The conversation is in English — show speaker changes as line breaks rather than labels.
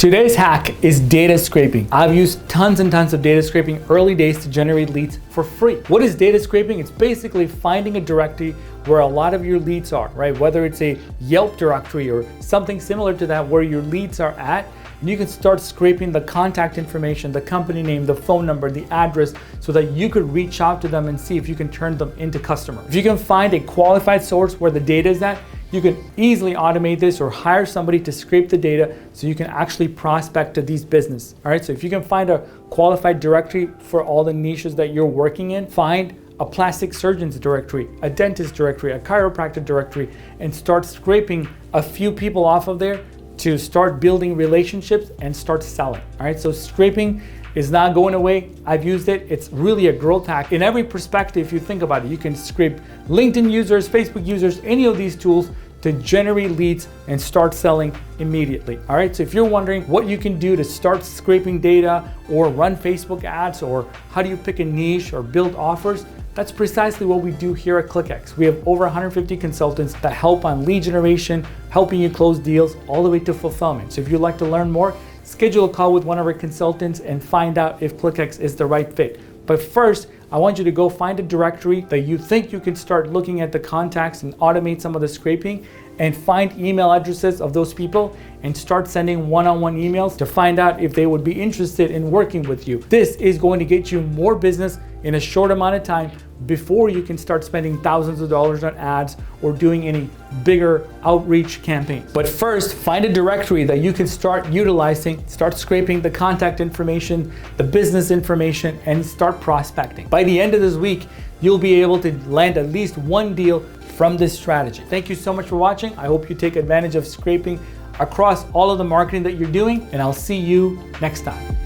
Today's hack is data scraping. I've used tons and tons of data scraping early days to generate leads for free. What is data scraping? It's basically finding a directory where a lot of your leads are, right? Whether it's a Yelp directory or something similar to that where your leads are at, and you can start scraping the contact information, the company name, the phone number, the address, so that you could reach out to them and see if you can turn them into customers. If you can find a qualified source where the data is at, you can easily automate this or hire somebody to scrape the data so you can actually prospect to these business. All right, so if you can find a qualified directory for all the niches that you're working in, find a plastic surgeon's directory, a dentist directory, a chiropractor directory, and start scraping a few people off of there to start building relationships and start selling. All right, so scraping is not going away. I've used it. It's really a growth hack. In every perspective, if you think about it, you can scrape LinkedIn users, Facebook users, any of these tools to generate leads and start selling immediately. All right, so if you're wondering what you can do to start scraping data or run Facebook ads, or how do you pick a niche or build offers, that's precisely what we do here at Clickx. We have over 150 consultants that help on lead generation, helping you close deals all the way to fulfillment. So if you'd like to learn more, schedule a call with one of our consultants and find out if Clickx is the right fit. But first, I want you to go find a directory that you think you can start looking at the contacts and automate some of the scraping, and find email addresses of those people and start sending one-on-one emails to find out if they would be interested in working with you. This is going to get you more business in a short amount of time before you can start spending thousands of dollars on ads or doing any bigger outreach campaigns. But first, find a directory that you can start utilizing, start scraping the contact information, the business information, and start prospecting. By the end of this week, you'll be able to land at least one deal from this strategy. Thank you so much for watching. I hope you take advantage of scraping across all of the marketing that you're doing, and I'll see you next time.